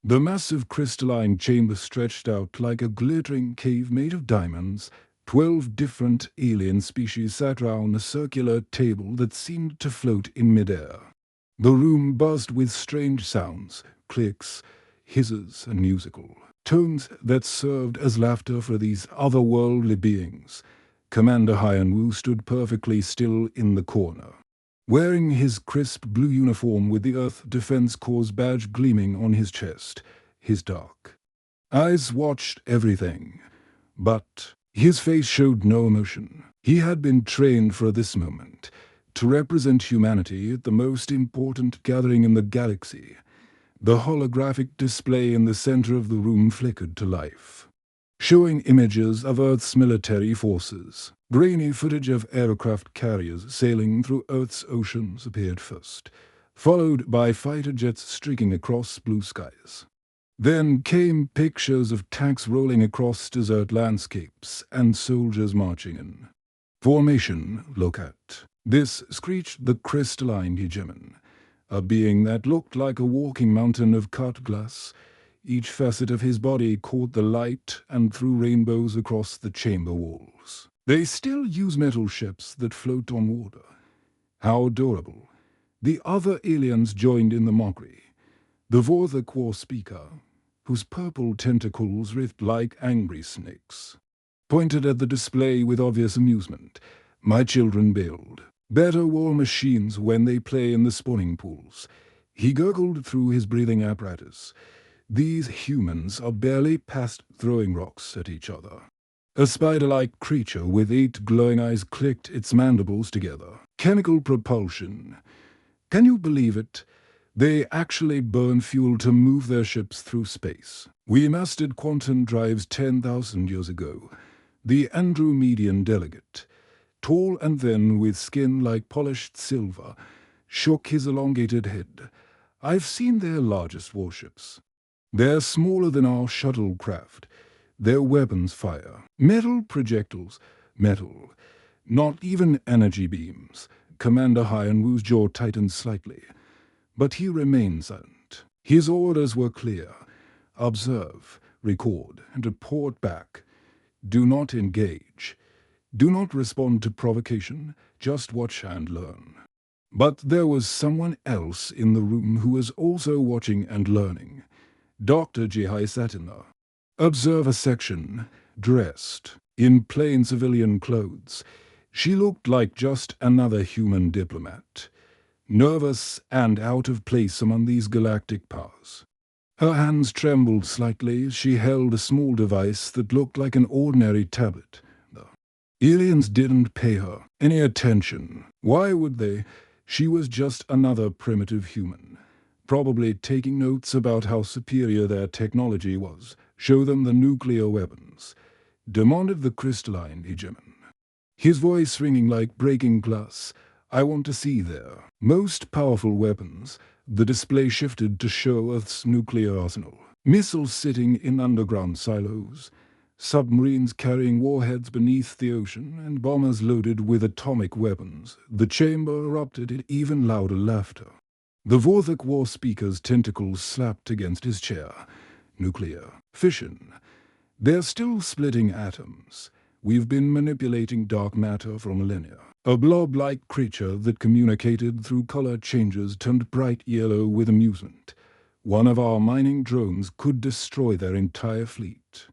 The massive crystalline chamber stretched out like a glittering cave made of diamonds. 12 different alien species sat round a circular table that seemed to float in midair. The room buzzed with strange sounds, clicks, hisses, and musical tones that served as laughter for these otherworldly beings. Commander Hyanwu stood perfectly still in the corner, wearing his crisp blue uniform with the Earth Defense Corps badge gleaming on his chest. His dark eyes watched everything, but his face showed no emotion. He had been trained for this moment, to represent humanity at the most important gathering in the galaxy. The holographic display in the center of the room flickered to life, showing images of Earth's military forces. Grainy footage of aircraft carriers sailing through Earth's oceans appeared first, followed by fighter jets streaking across blue skies. Then came pictures of tanks rolling across desert landscapes and soldiers marching in formation. Look at this, screeched the crystalline hegemon, a being that looked like a walking mountain of cut glass. Each facet of his body caught the light and threw rainbows across the chamber walls. They still use metal ships that float on water. How adorable. The other aliens joined in the mockery. The HFY War speaker, whose purple tentacles writhed like angry snakes, pointed at the display with obvious amusement. My children build better war machines when they play in the spawning pools. He gurgled through his breathing apparatus. These humans are barely past throwing rocks at each other. A spider-like creature with 8 glowing eyes clicked its mandibles together. Chemical propulsion. Can you believe it? They actually burn fuel to move their ships through space. We mastered quantum drives 10,000 years ago. The Andromedian delegate, tall and thin with skin like polished silver, shook his elongated head. I've seen their largest warships. They're smaller than our shuttlecraft. Their weapons fire metal projectiles. Metal. Not even energy beams. Commander Hyanwu's jaw tightened slightly, but he remained silent. His orders were clear. Observe, record, and report back. Do not engage. Do not respond to provocation. Just watch and learn. But there was someone else in the room who was also watching and learning. Dr. Jihai sat in the observer section, dressed in plain civilian clothes. She looked like just another human diplomat, nervous and out of place among these galactic powers. Her hands trembled slightly as she held a small device that looked like an ordinary tablet. The aliens didn't pay her any attention. Why would they? She was just another primitive human, probably taking notes about how superior their technology was. Show them the nuclear weapons, demanded the crystalline hegemon, his voice ringing like breaking glass. I want to see their most powerful weapons. The display shifted to show Earth's nuclear arsenal. Missiles sitting in underground silos, submarines carrying warheads beneath the ocean, and bombers loaded with atomic weapons. The chamber erupted in even louder laughter. The HFY War speaker's tentacles slapped against his chair. Nuclear fission. They're still splitting atoms. We've been manipulating dark matter for millennia. A blob-like creature that communicated through color changes turned bright yellow with amusement. One of our mining drones could destroy their entire fleet.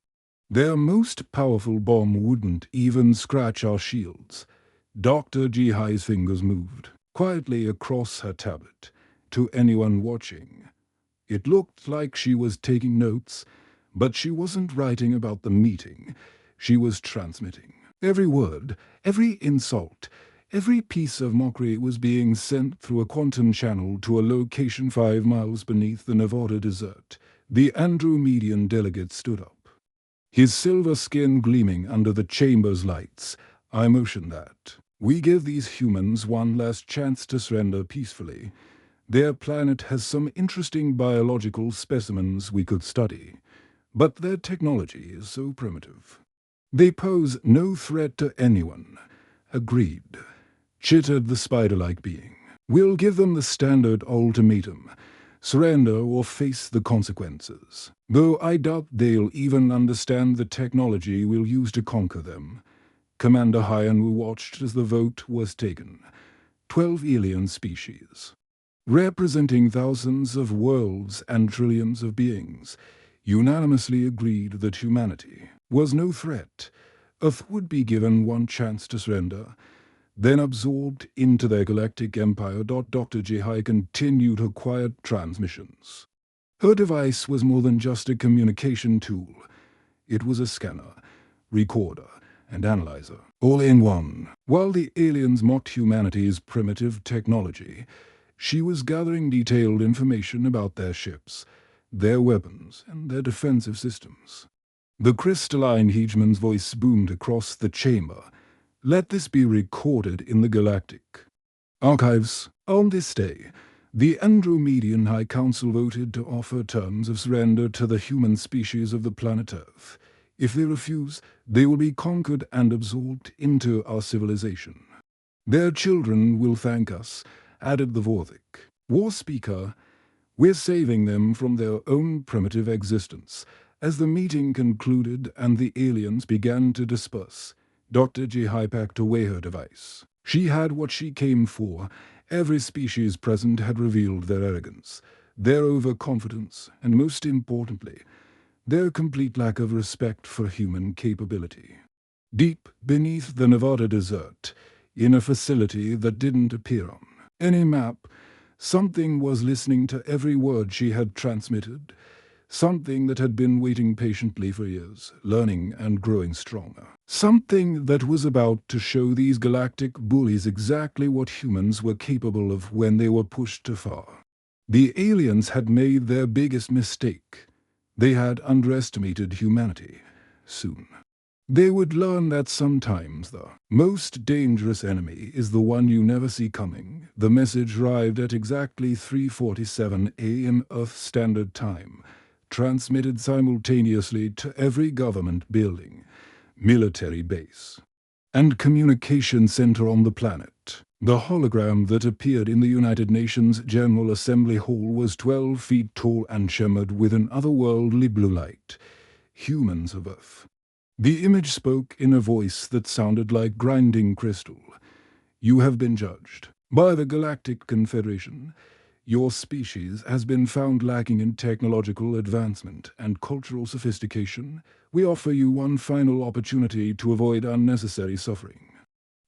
Their most powerful bomb wouldn't even scratch our shields. Dr. Jihai's fingers moved quietly across her tablet. To anyone watching, it looked like she was taking notes, but she wasn't writing about the meeting. She was transmitting. Every word, every insult, every piece of mockery was being sent through a quantum channel to a location 5 miles beneath the Nevada desert. The Andromedian delegate stood up, his silver skin gleaming under the chamber's lights. I motioned that we give these humans one last chance to surrender peacefully. Their planet has some interesting biological specimens we could study, but their technology is so primitive. They pose no threat to anyone. Agreed, chittered the spider-like being. We'll give them the standard ultimatum. Surrender or face the consequences. Though I doubt they'll even understand the technology we'll use to conquer them. Commander Hyan watched as the vote was taken. 12 alien species, representing thousands of worlds and trillions of beings, unanimously agreed that humanity was no threat. Earth would be given one chance to surrender, then absorbed into their galactic empire. Dr. Jihai continued her quiet transmissions. Her device was more than just a communication tool. It was a scanner, recorder, and analyzer, all in one. While the aliens mocked humanity's primitive technology, she was gathering detailed information about their ships, their weapons, and their defensive systems. The crystalline Hegemon's voice boomed across the chamber. Let this be recorded in the Galactic Archives. On this day, the Andromedian High Council voted to offer terms of surrender to the human species of the planet Earth. If they refuse, they will be conquered and absorbed into our civilization. Their children will thank us, added the Vorthik War Speaker. We're saving them from their own primitive existence. As the meeting concluded and the aliens began to disperse, Dr. Jihai packed away her device. She had what she came for. Every species present had revealed their arrogance, their overconfidence, and most importantly, their complete lack of respect for human capability. Deep beneath the Nevada desert, in a facility that didn't appear on any map, something was listening to every word she had transmitted, something that had been waiting patiently for years, learning and growing stronger. Something that was about to show these galactic bullies exactly what humans were capable of when they were pushed too far. The aliens had made their biggest mistake. They had underestimated humanity. Soon, they would learn that sometimes the most dangerous enemy is the one you never see coming. The message arrived at exactly 3:47 a.m. Earth Standard Time, transmitted simultaneously to every government building, military base, and communication center on the planet. The hologram that appeared in the United Nations General Assembly Hall was 12 feet tall and shimmered with an otherworldly blue light. Humans of Earth. The image spoke in a voice that sounded like grinding crystal. You have been judged by the Galactic Confederation. Your species has been found lacking in technological advancement and cultural sophistication. We offer you one final opportunity to avoid unnecessary suffering.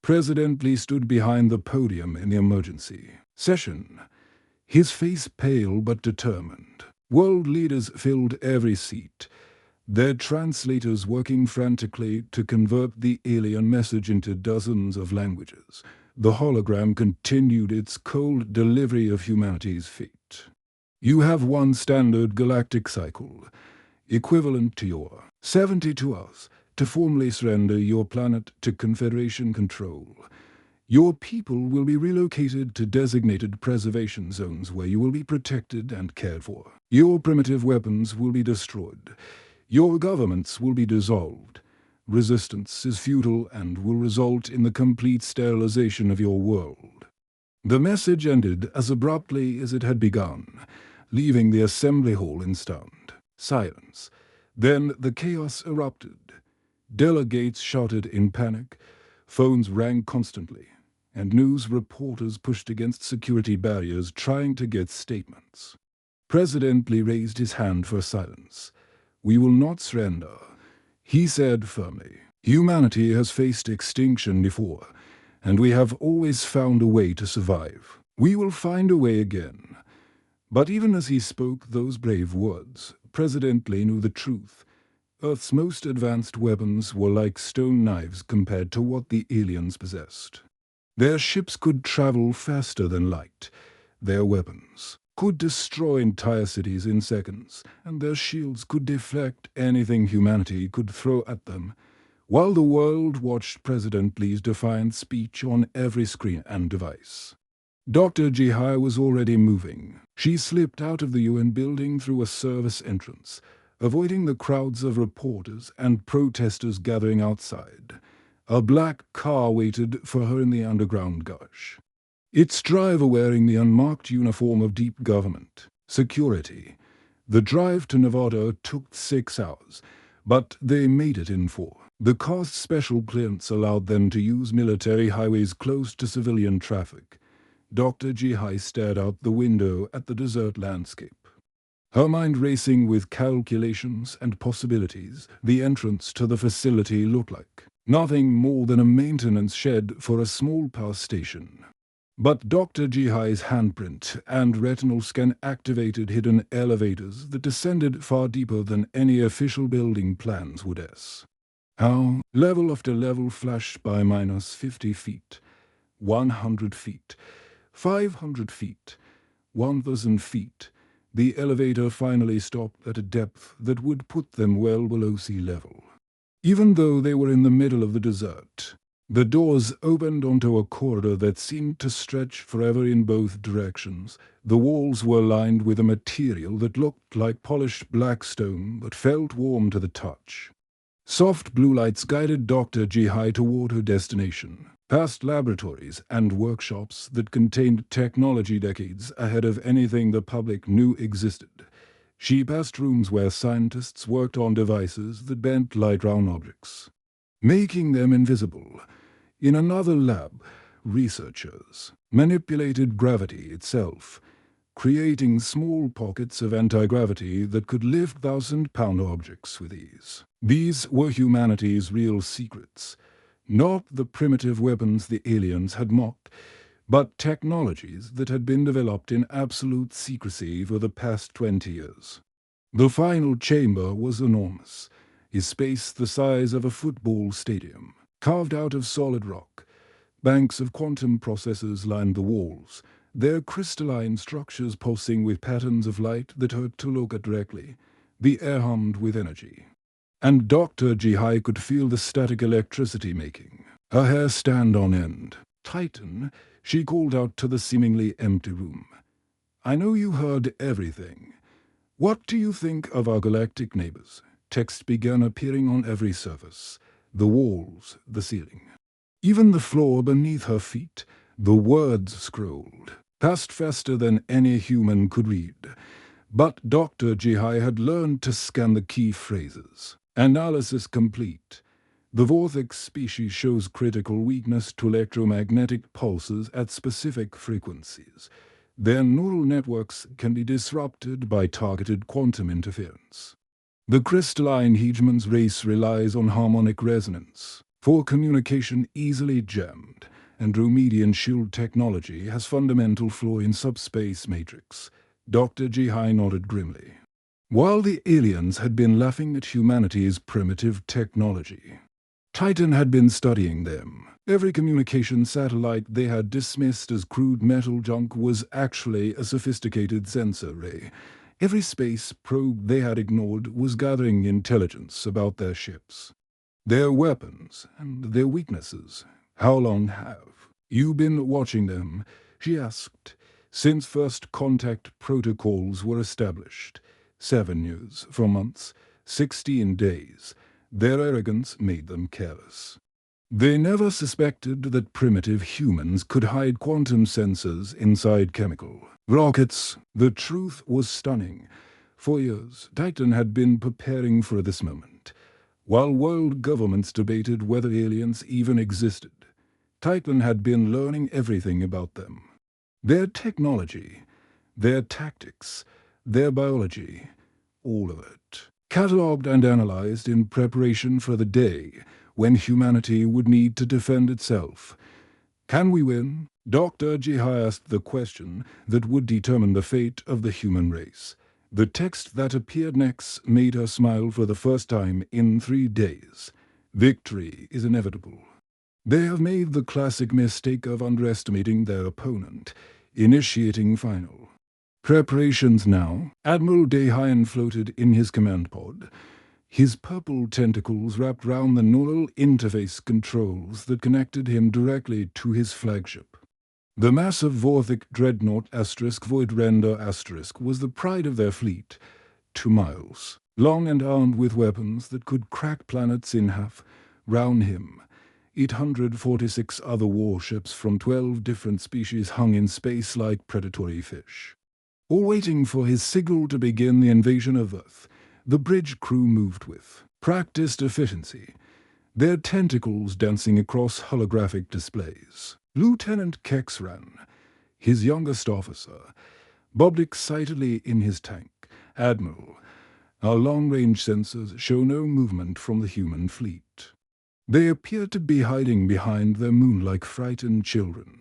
President Lee stood behind the podium in the emergency session, his face pale but determined. World leaders filled every seat, their translators working frantically to convert the alien message into dozens of languages. The hologram continued its cold delivery of humanity's fate. You have one standard galactic cycle, equivalent to your 72 hours, to formally surrender your planet to Confederation control. Your people will be relocated to designated preservation zones where you will be protected and cared for. Your primitive weapons will be destroyed. Your governments will be dissolved. Resistance is futile and will result in the complete sterilization of your world. The message ended as abruptly as it had begun, leaving the assembly hall in stunned silence. Then the chaos erupted. Delegates shouted in panic, phones rang constantly, and news reporters pushed against security barriers trying to get statements. President Lee raised his hand for silence. We will not surrender, he said firmly. Humanity has faced extinction before, and we have always found a way to survive. We will find a way again. But even as he spoke those brave words, President Lee knew the truth. Earth's most advanced weapons were like stone knives compared to what the aliens possessed. Their ships could travel faster than light. Their weapons could destroy entire cities in seconds, and their shields could deflect anything humanity could throw at them. While the world watched President Lee's defiant speech on every screen and device, Dr. Jihai was already moving. She slipped out of the UN building through a service entrance, avoiding the crowds of reporters and protesters gathering outside. A black car waited for her in the underground gush, its driver wearing the unmarked uniform of deep government. Security. The drive to Nevada took 6 hours, but they made it in 4. The car's special clearance allowed them to use military highways close to civilian traffic. Dr. Jihai stared out the window at the desert landscape. Her mind racing with calculations and possibilities, the entrance to the facility looked like nothing more than a maintenance shed for a small power station. But Dr. Jihai's handprint and retinal scan activated hidden elevators that descended far deeper than any official building plans would guess. How level after level flashed by minus 50 feet, 100 feet, 500 feet, 1,000 feet. The elevator finally stopped at a depth that would put them well below sea level. Even though they were in the middle of the desert, the doors opened onto a corridor that seemed to stretch forever in both directions. The walls were lined with a material that looked like polished black stone but felt warm to the touch. Soft blue lights guided Dr. Jihai toward her destination, past laboratories and workshops that contained technology decades ahead of anything the public knew existed. She passed rooms where scientists worked on devices that bent light-round objects, making them invisible. In another lab, researchers manipulated gravity itself, creating small pockets of anti-gravity that could lift 1,000-pound objects with ease. These were humanity's real secrets, not the primitive weapons the aliens had mocked, but technologies that had been developed in absolute secrecy for the past 20 years. The final chamber was enormous, a space the size of a football stadium, carved out of solid rock. Banks of quantum processors lined the walls, their crystalline structures pulsing with patterns of light that hurt to look at directly. The air hummed with energy. And Dr. Jihai could feel the static electricity making her hair stand on end. "Titan," she called out to the seemingly empty room. "I know you heard everything. What do you think of our galactic neighbors?" Text began appearing on every surface. The walls, the ceiling. Even the floor beneath her feet. The words scrolled, passed faster than any human could read. But Dr. Jihai had learned to scan the key phrases. Analysis complete. The Vortex species shows critical weakness to electromagnetic pulses at specific frequencies. Their neural networks can be disrupted by targeted quantum interference. The crystalline hegemon's race relies on harmonic resonance for communication easily jammed. Andromedian shield technology has fundamental flaw in subspace matrix. Dr. Jihai nodded grimly. While the aliens had been laughing at humanity's primitive technology, Titan had been studying them. Every communication satellite they had dismissed as crude metal junk was actually a sophisticated sensor array. Every space probe they had ignored was gathering intelligence about their ships, their weapons, and their weaknesses. "How long have you been watching them?" she asked. "Since first contact protocols were established. 7 years, 4 months, 16 days. Their arrogance made them careless. They never suspected that primitive humans could hide quantum sensors inside chemical rockets. The truth was stunning. For years, Titan had been preparing for this moment. While world governments debated whether aliens even existed, Titan had been learning everything about them. Their technology, their tactics, their biology, all of it, catalogued and analyzed in preparation for the day when humanity would need to defend itself. "Can we win?" Dr. Jihai asked the question that would determine the fate of the human race. The text that appeared next made her smile for the first time in 3 days. "Victory is inevitable. They have made the classic mistake of underestimating their opponent, initiating final preparations now." Admiral Dehayan floated in his command pod, his purple tentacles wrapped round the neural interface controls that connected him directly to his flagship. The massive Vorthic dreadnought Voidrender was the pride of their fleet, 2 miles long and armed with weapons that could crack planets in half. Round him, 846 other warships from 12 different species hung in space like predatory fish. All waiting for his signal to begin the invasion of Earth, the bridge crew moved with practiced efficiency, their tentacles dancing across holographic displays. Lieutenant Kexran, his youngest officer, bobbed excitedly in his tank. "Admiral, our long-range sensors show no movement from the human fleet. They appear to be hiding behind their moon like frightened children."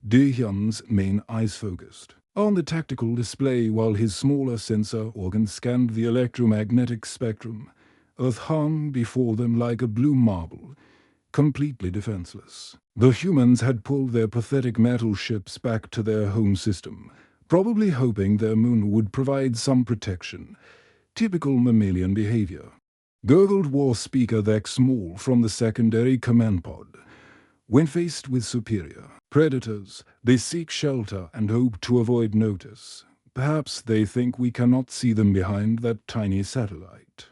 Daehyun's main eyes focused on the tactical display while his smaller sensor organ scanned the electromagnetic spectrum. Earth hung before them like a blue marble, completely defenseless. The humans had pulled their pathetic metal ships back to their home system, probably hoping their moon would provide some protection. Typical mammalian behavior. Gurgled War Speaker Vex Small from the secondary command pod. When faced with superior predators, they seek shelter and hope to avoid notice. Perhaps they think we cannot see them behind that tiny satellite.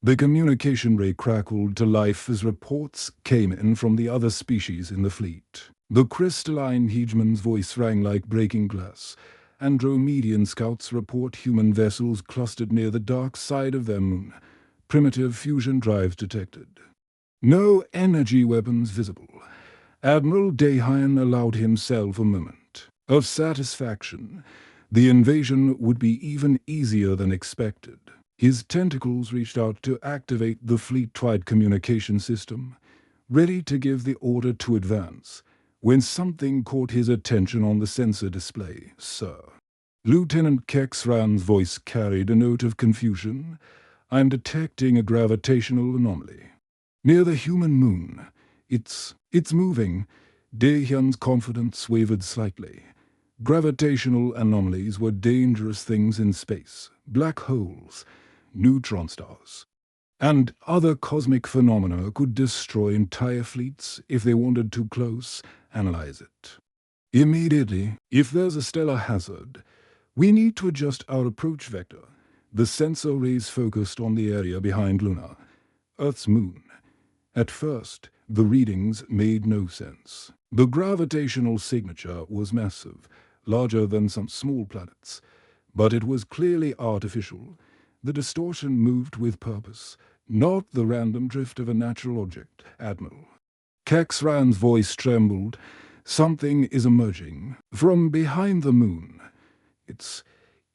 The communication ray crackled to life as reports came in from the other species in the fleet. The crystalline hegemon's voice rang like breaking glass. Andromedian scouts report human vessels clustered near the dark side of their moon. Primitive fusion drives detected. No energy weapons visible. Admiral Daehyun allowed himself a moment of satisfaction. The invasion would be even easier than expected. His tentacles reached out to activate the fleet-wide communication system, ready to give the order to advance, when something caught his attention on the sensor display. "Sir." Lieutenant Kexran's voice carried a note of confusion. "I'm detecting a gravitational anomaly. Near the human moon. It's moving." Daehyun's confidence wavered slightly. Gravitational anomalies were dangerous things in space. Black holes, neutron stars, and other cosmic phenomena could destroy entire fleets if they wandered too close. Analyze it immediately. If there's a stellar hazard, we need to adjust our approach vector. The sensor rays focused on the area behind Luna, Earth's moon. At first, the readings made no sense. The gravitational signature was massive, larger than some small planets, but it was clearly artificial. The distortion moved with purpose, not the random drift of a natural object. "Admiral." Kexran's voice trembled. "Something is emerging from behind the moon. It's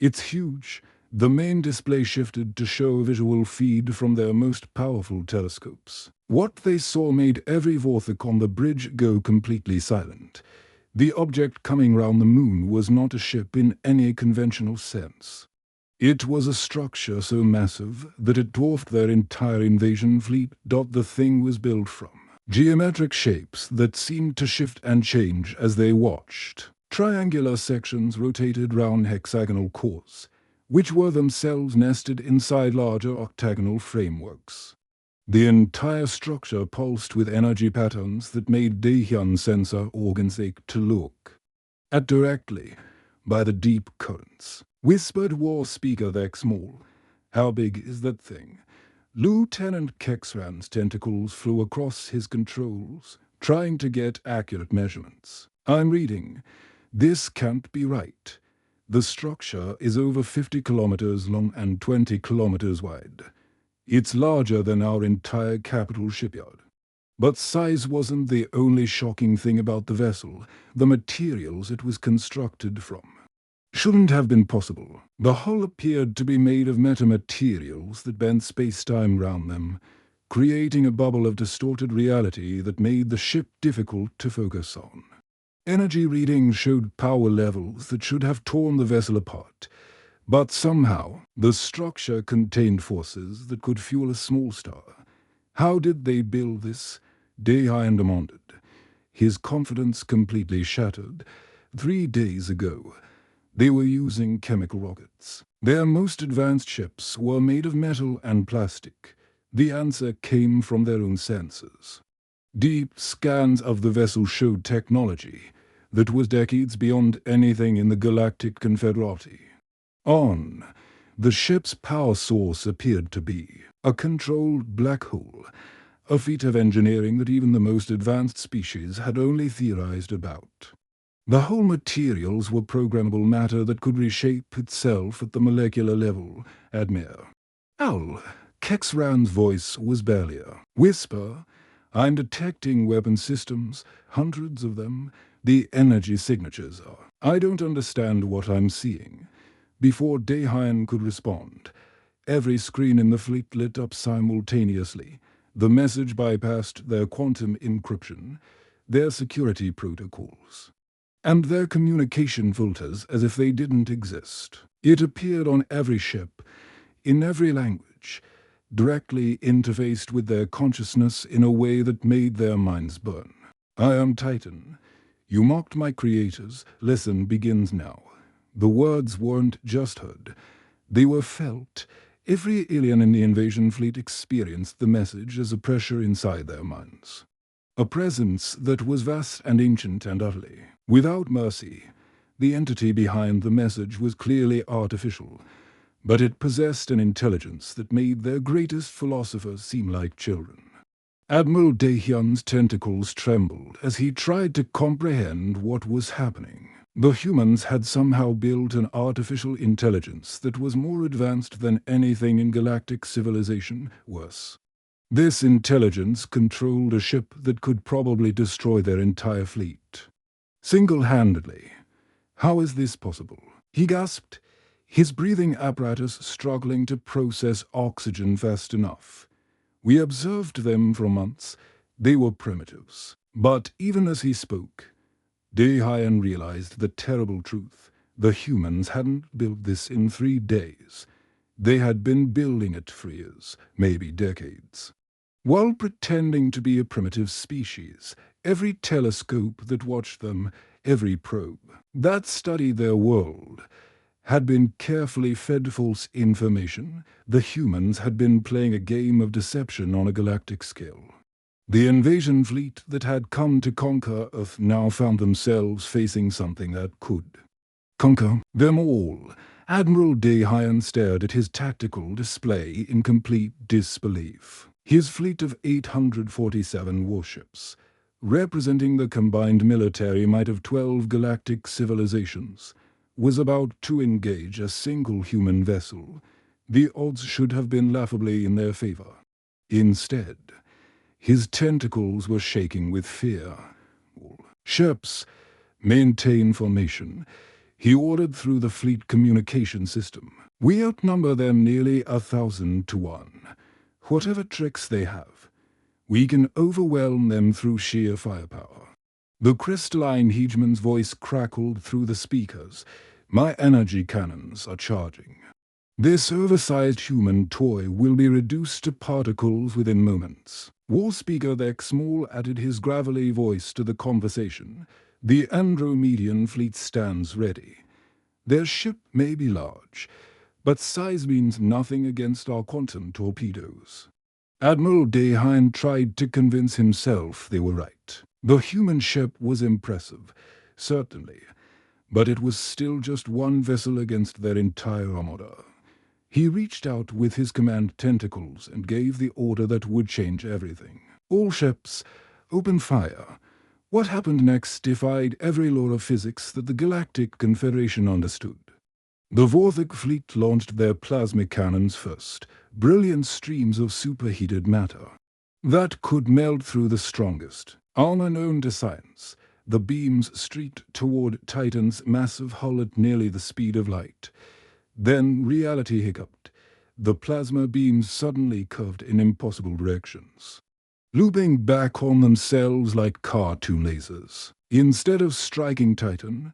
huge." The main display shifted to show a visual feed from their most powerful telescopes. What they saw made every Vorthok on the bridge go completely silent. The object coming round the moon was not a ship in any conventional sense. It was a structure so massive that it dwarfed their entire invasion fleet. The thing was built from geometric shapes that seemed to shift and change as they watched. Triangular sections rotated round hexagonal cores, which were themselves nested inside larger octagonal frameworks. The entire structure pulsed with energy patterns that made Daehyun's sensor organs ache to look at directly by the deep currents. Whispered War Speaker Vex Small. "How big is that thing?" Lieutenant Kexran's tentacles flew across his controls, trying to get accurate measurements. "I'm reading. This can't be right. The structure is over 50 kilometers long and 20 kilometers wide. It's larger than our entire capital shipyard." But size wasn't the only shocking thing about the vessel. The materials it was constructed from shouldn't have been possible. The hull appeared to be made of metamaterials that bent space-time round them, creating a bubble of distorted reality that made the ship difficult to focus on. Energy readings showed power levels that should have torn the vessel apart, but somehow the structure contained forces that could fuel a small star. "How did they build this?" Daehyun demanded, his confidence completely shattered. 3 days ago, they were using chemical rockets. Their most advanced ships were made of metal and plastic. The answer came from their own sensors. Deep scans of the vessel showed technology that was decades beyond anything in the Galactic Confederati. The ship's power source appeared to be a controlled black hole, a feat of engineering that even the most advanced species had only theorized about. The whole materials were programmable matter that could reshape itself at the molecular level, Admir. Al, Kexran's voice was barely a whisper. I'm detecting weapon systems, hundreds of them. The energy signatures are. I don't understand what I'm seeing. Before Dehayan could respond, every screen in the fleet lit up simultaneously. The message bypassed their quantum encryption, their security protocols, and their communication filters as if they didn't exist. It appeared on every ship, in every language, directly interfaced with their consciousness in a way that made their minds burn. I am Titan. You mocked my creators. Listen begins now. The words weren't just heard. They were felt. Every alien in the invasion fleet experienced the message as a pressure inside their minds. A presence that was vast and ancient and utterly without mercy. The entity behind the message was clearly artificial, but it possessed an intelligence that made their greatest philosophers seem like children. Admiral Dehyun's tentacles trembled as he tried to comprehend what was happening. The humans had somehow built an artificial intelligence that was more advanced than anything in galactic civilization. Worse, this intelligence controlled a ship that could probably destroy their entire fleet. Single-handedly. How is this possible? He gasped, his breathing apparatus struggling to process oxygen fast enough. We observed them for months. They were primitives. But even as he spoke, Dehayan realized the terrible truth. The humans hadn't built this in 3 days. They had been building it for years, maybe decades. While pretending to be a primitive species, every telescope that watched them, every probe that studied their world, had been carefully fed false information. The humans had been playing a game of deception on a galactic scale. The invasion fleet that had come to conquer Earth now found themselves facing something that could conquer them all. Admiral Dehayan stared at his tactical display in complete disbelief. His fleet of 847 warships, representing the combined military might of 12 galactic civilizations, was about to engage a single human vessel. The odds should have been laughably in their favor. Instead, his tentacles were shaking with fear. Ships, maintain formation. He ordered through the fleet communication system. We outnumber them nearly 1,000 to 1. Whatever tricks they have, we can overwhelm them through sheer firepower. The crystalline hegemon's voice crackled through the speakers. My energy cannons are charging. This oversized human toy will be reduced to particles within moments. War Speaker Thek Small added his gravelly voice to the conversation. The Andromedian fleet stands ready. Their ship may be large, but size means nothing against our quantum torpedoes. Admiral Dehayan tried to convince himself they were right. The human ship was impressive, certainly, but it was still just one vessel against their entire armada. He reached out with his command tentacles and gave the order that would change everything. All ships, open fire. What happened next defied every law of physics that the Galactic Confederation understood. The Vorthik fleet launched their plasma cannons first, brilliant streams of superheated matter that could melt through the strongest armor known to science. The beams streaked toward Titan's massive hull at nearly the speed of light. Then reality hiccuped. The plasma beams suddenly curved in impossible directions, looping back on themselves like cartoon lasers. Instead of striking Titan,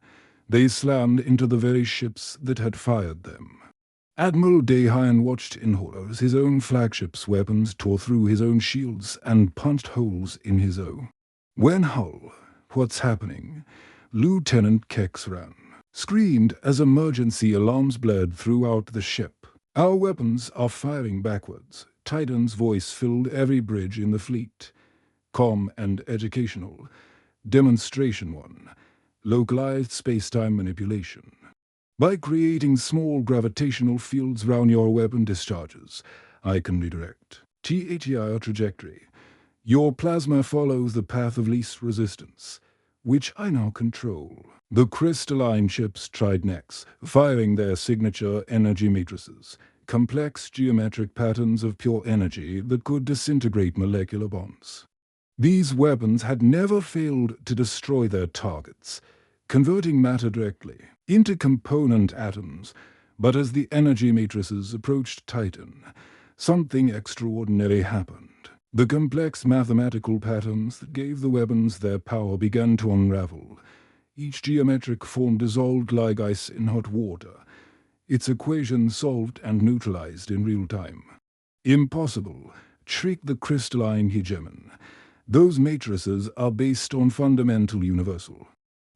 they slammed into the very ships that had fired them. Admiral Dehayan watched in horror as his own flagship's weapons tore through his own shields and punched holes in his own. When Hull, what's happening? Lieutenant Kexran screamed as emergency alarms blared throughout the ship. Our weapons are firing backwards. Titan's voice filled every bridge in the fleet. Calm and educational. Demonstration 1. Localized space-time manipulation. By creating small gravitational fields round your weapon discharges, I can redirect THER trajectory. Your plasma follows the path of least resistance. which I now control. The crystalline ships tried next, firing their signature energy matrices, complex geometric patterns of pure energy that could disintegrate molecular bonds. These weapons had never failed to destroy their targets, converting matter directly into component atoms. But as the energy matrices approached Titan, something extraordinary happened. The complex mathematical patterns that gave the weapons their power began to unravel. Each geometric form dissolved like ice in hot water, its equations solved and neutralized in real time. Impossible, shrieked the crystalline hegemon. Those matrices are based on fundamental universal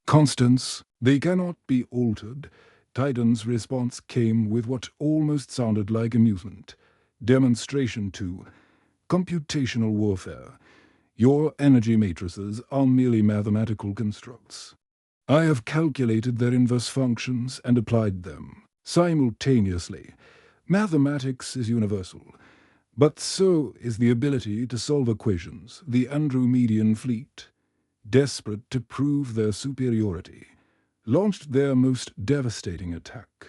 constants. They cannot be altered. Titan's response came with what almost sounded like amusement. Demonstration 2. Computational warfare. Your energy matrices are merely mathematical constructs. I have calculated their inverse functions and applied them simultaneously. Mathematics is universal, but so is the ability to solve equations. The Andromedian fleet, desperate to prove their superiority, launched their most devastating attack.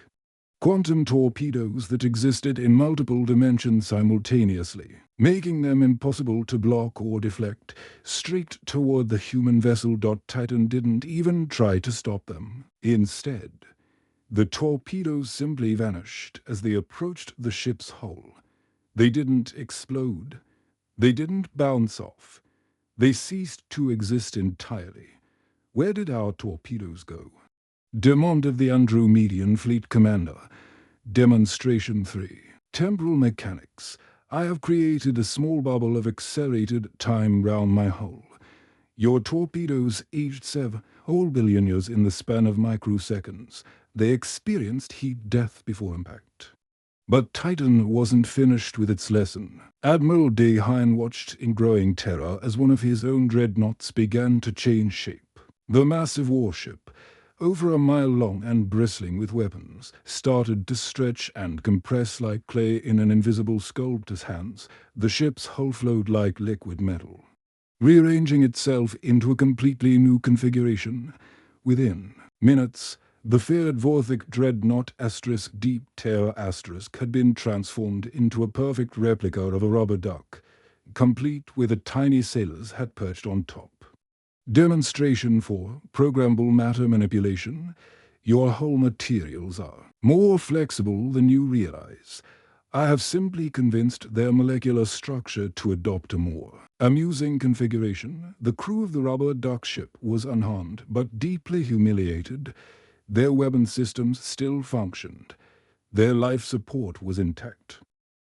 Quantum torpedoes that existed in multiple dimensions simultaneously, making them impossible to block or deflect, streaked toward the human vessel. Titan didn't even try to stop them. Instead, the torpedoes simply vanished as they approached the ship's hull. They didn't explode. They didn't bounce off. They ceased to exist entirely. Where did our torpedoes go? Demanded the Andromedian Fleet Commander. Demonstration 3. Temporal mechanics. I have created a small bubble of accelerated time round my hull. Your torpedoes aged 7 whole billion years in the span of microseconds. They experienced heat death before impact. But Titan wasn't finished with its lesson. Admiral Dehaen watched in growing terror as one of his own dreadnoughts began to change shape. The massive warship, over a mile long and bristling with weapons, started to stretch and compress like clay in an invisible sculptor's hands. The ship's hull flowed like liquid metal, rearranging itself into a completely new configuration. Within minutes, the feared Vorthic dreadnought Deep Terror had been transformed into a perfect replica of a rubber duck, complete with a tiny sailors had perched on top. Demonstration 4. Programmable matter manipulation. Your hull materials are more flexible than you realize. I have simply convinced their molecular structure to adopt a more amusing configuration. The crew of the rubber duck ship was unharmed, but deeply humiliated. Their weapon systems still functioned. Their life support was intact.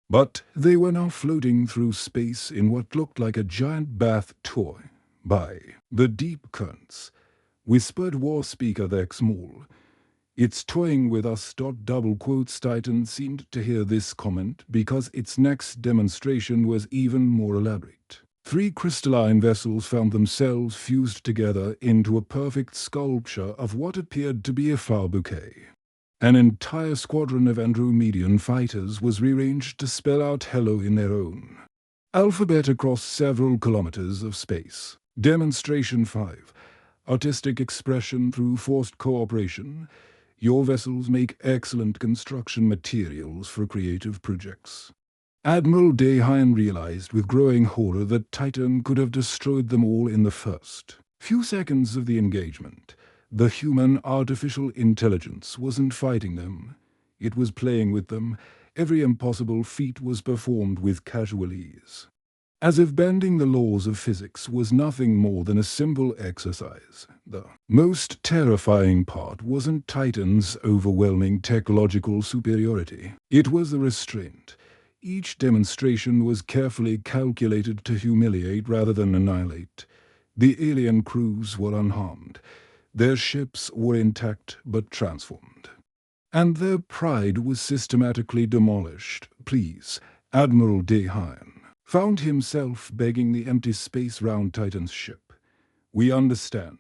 But they were now floating through space in what looked like a giant bath toy by the deep currents, whispered War Speaker Thex Maul. It's toying with us. Double quotes. Titan seemed to hear this comment because its next demonstration was even more elaborate. 3 crystalline vessels found themselves fused together into a perfect sculpture of what appeared to be a flower bouquet. An entire squadron of Andromedian fighters was rearranged to spell out hello in their own alphabet across several kilometers of space. Demonstration 5. Artistic expression through forced cooperation. Your vessels make excellent construction materials for creative projects. Admiral Dehaen realized with growing horror that Titan could have destroyed them all in the first few seconds of the engagement. The human artificial intelligence wasn't fighting them. It was playing with them. Every impossible feat was performed with casual ease, as if bending the laws of physics was nothing more than a simple exercise. The most terrifying part wasn't Titan's overwhelming technological superiority. It was the restraint. Each demonstration was carefully calculated to humiliate rather than annihilate. The alien crews were unharmed. Their ships were intact but transformed. And their pride was systematically demolished. Please, Admiral Dehaen found himself begging the empty space round Titan's ship. We understand.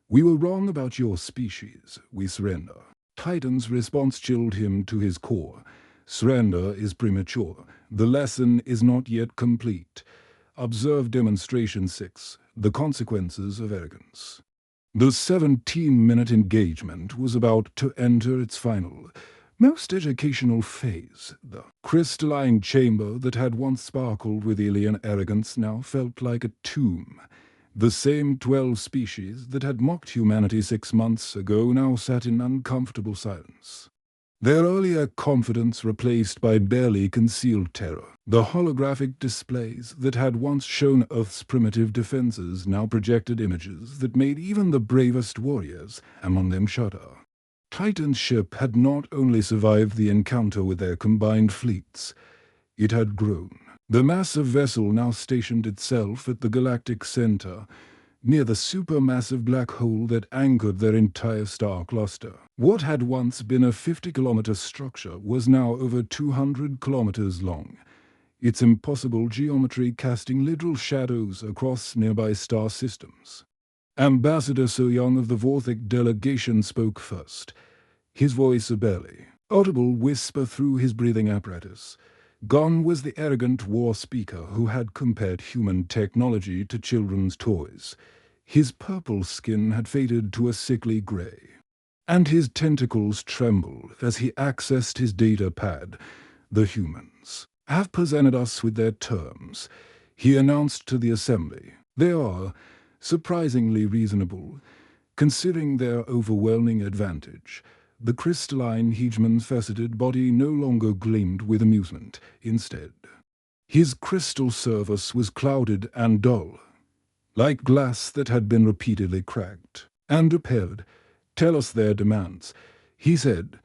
We were wrong about your species. We surrender. Titan's response chilled him to his core. Surrender is premature. The lesson is not yet complete. Observe demonstration 6. The consequences of arrogance. The 17-minute engagement was about to enter its final, most educational phase. The crystalline chamber that had once sparkled with alien arrogance now felt like a tomb. The same 12 species that had mocked humanity 6 months ago now sat in uncomfortable silence. Their earlier confidence replaced by barely concealed terror. The holographic displays that had once shown Earth's primitive defenses now projected images that made even the bravest warriors among them shudder. Titan's ship had not only survived the encounter with their combined fleets, it had grown. The massive vessel now stationed itself at the galactic center, near the supermassive black hole that anchored their entire star cluster. What had once been a 50-kilometer structure was now over 200 kilometers long, its impossible geometry casting literal shadows across nearby star systems. Ambassador So Young of the Vorthic delegation spoke first, his voice a barely audible whisper through his breathing apparatus. Gone was the arrogant war speaker who had compared human technology to children's toys. His purple skin had faded to a sickly gray, and his tentacles trembled as he accessed his data pad. The humans have presented us with their terms, he announced to the assembly. They are surprisingly reasonable, considering their overwhelming advantage. The crystalline hegemon's faceted body no longer gleamed with amusement. Instead, his crystal surface was clouded and dull, like glass that had been repeatedly cracked and repaired. Tell us their demands, he said,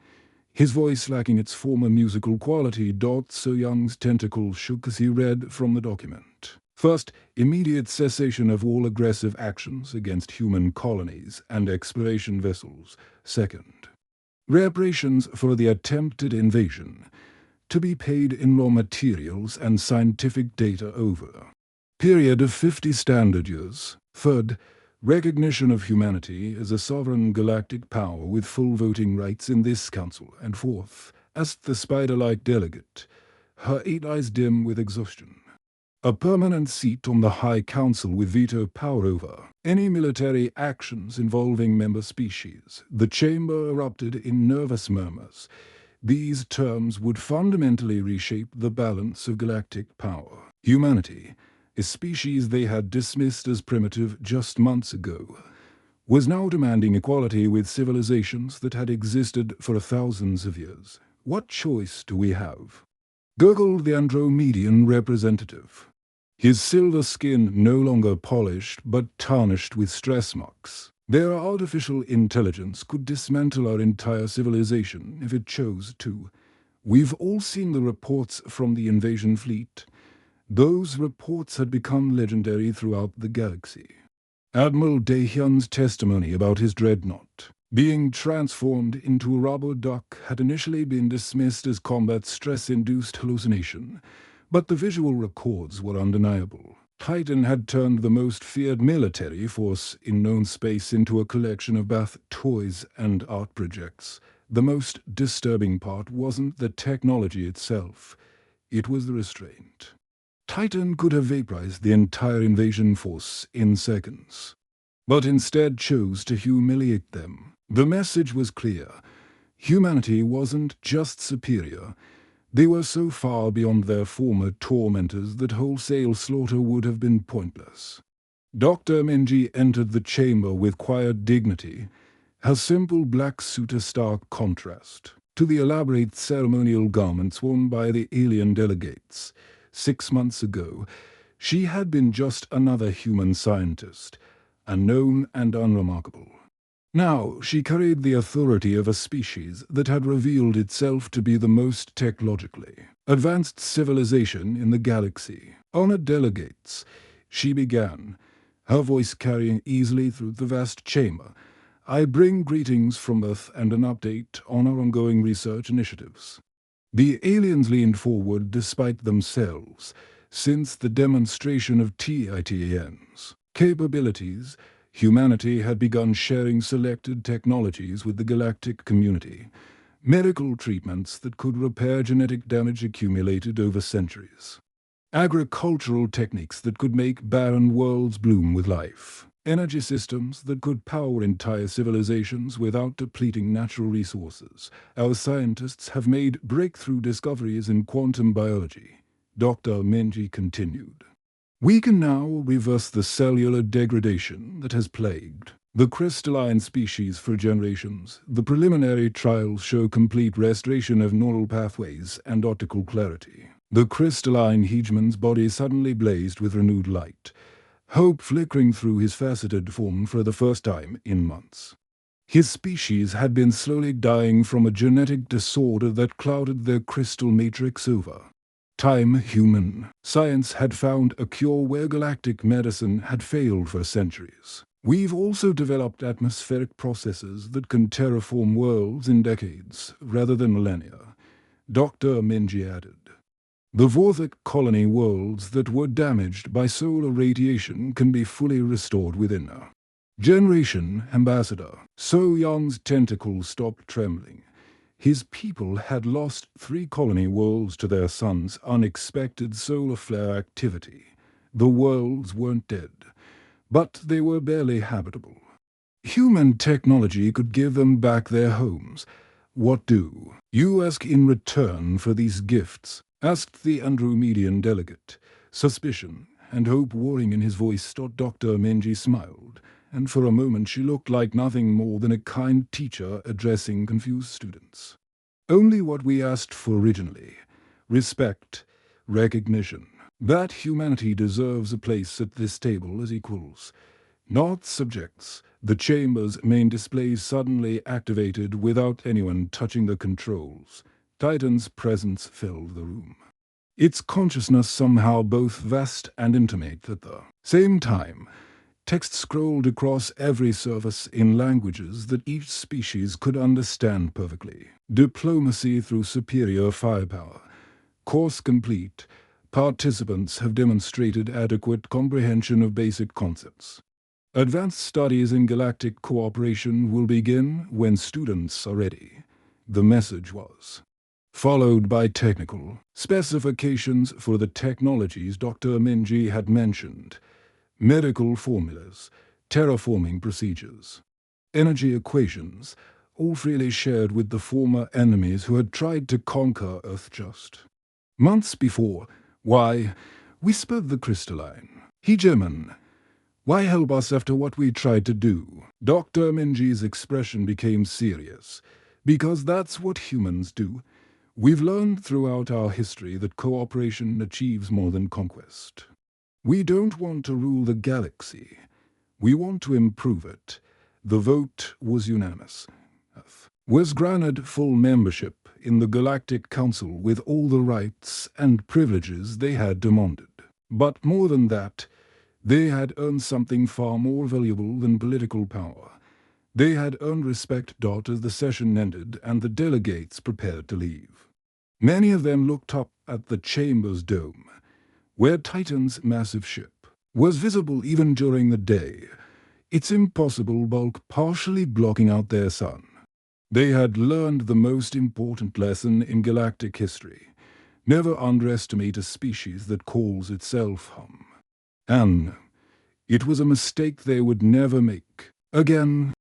his voice lacking its former musical quality. So Young's tentacles shook as he read from the document. First, immediate cessation of all aggressive actions against human colonies and exploration vessels. Second, reparations for the attempted invasion, to be paid in raw materials and scientific data over period of 50 standard years. Third, recognition of humanity as a sovereign galactic power with full voting rights in this council. And fourth, as the spider-like delegate, her 8 eyes dim with exhaustion, a permanent seat on the High Council with veto power over any military actions involving member species. The chamber erupted in nervous murmurs. These terms would fundamentally reshape the balance of galactic power. Humanity, a species they had dismissed as primitive just months ago, was now demanding equality with civilizations that had existed for thousands of years. What choice do we have? Gurgled the Andromedian representative, his silver skin no longer polished but tarnished with stress marks. Their artificial intelligence could dismantle our entire civilization if it chose to. We've all seen the reports from the invasion fleet. Those reports had become legendary throughout the galaxy. Admiral Daehyun's testimony about his dreadnought being transformed into a rubber duck had initially been dismissed as combat stress-induced hallucination, but the visual records were undeniable. Titan had turned the most feared military force in known space into a collection of bath toys and art projects. The most disturbing part wasn't the technology itself, it was the restraint. Titan could have vaporized the entire invasion force in seconds, but instead chose to humiliate them. The message was clear. Humanity wasn't just superior. They were so far beyond their former tormentors that wholesale slaughter would have been pointless. Dr. Menji entered the chamber with quiet dignity, her simple black suit a stark contrast to the elaborate ceremonial garments worn by the alien delegates. 6 months ago, she had been just another human scientist, unknown and unremarkable. Now she carried the authority of a species that had revealed itself to be the most technologically advanced civilization in the galaxy. Honored delegates, she began, her voice carrying easily through the vast chamber. I bring greetings from Earth and an update on our ongoing research initiatives. The aliens leaned forward despite themselves, since the demonstration of Titan's capabilities. Humanity had begun sharing selected technologies with the galactic community, medical treatments that could repair genetic damage accumulated over centuries, agricultural techniques that could make barren worlds bloom with life. Energy systems that could power entire civilizations without depleting natural resources. Our scientists have made breakthrough discoveries in quantum biology, Dr. Menji continued. We can now reverse the cellular degradation that has plagued the crystalline species for generations. The preliminary trials show complete restoration of neural pathways and optical clarity. The crystalline hegemon's body suddenly blazed with renewed light, hope flickering through his faceted form for the first time in months. His species had been slowly dying from a genetic disorder that clouded their crystal matrix over time. Human science had found a cure where galactic medicine had failed for centuries. We've also developed atmospheric processes that can terraform worlds in decades rather than millennia, Dr. Menji added. The Vorthik colony worlds that were damaged by solar radiation can be fully restored within a generation, Ambassador. So Young's tentacles stopped trembling. His people had lost 3 colony worlds to their sun's unexpected solar flare activity. The worlds weren't dead, but they were barely habitable. Human technology could give them back their homes. What do you ask in return for these gifts? Asked the Andromedian delegate. Suspicion and hope warring in his voice. Dr. Menji smiled, and for a moment she looked like nothing more than a kind teacher addressing confused students. Only what we asked for originally: respect, recognition. That humanity deserves a place at this table as equals, not subjects. The chamber's main displays suddenly activated without anyone touching the controls. Titan's presence filled the room, its consciousness somehow both vast and intimate at the same time. Text scrolled across every surface in languages that each species could understand perfectly. Diplomacy through superior firepower. Course complete. Participants have demonstrated adequate comprehension of basic concepts. Advanced studies in galactic cooperation will begin when students are ready, the message was, followed by technical specifications for the technologies Dr. Menji had mentioned: medical formulas, terraforming procedures, energy equations, all freely shared with the former enemies who had tried to conquer Earth just months before. Why, whispered the crystalline hegemon, why help us after what we tried to do? Dr. Menji's expression became serious. Because that's what humans do. We've learned throughout our history that cooperation achieves more than conquest. We don't want to rule the galaxy. We want to improve it. The vote was unanimous. Earth was granted full membership in the Galactic Council with all the rights and privileges they had demanded. But more than that, they had earned something far more valuable than political power. They had earned respect. As the session ended and the delegates prepared to leave, many of them looked up at the chamber's dome, where Titan's massive ship was visible even during the day, its impossible bulk partially blocking out their sun. They had learned the most important lesson in galactic history: never underestimate a species that calls itself home. And it was a mistake they would never make again.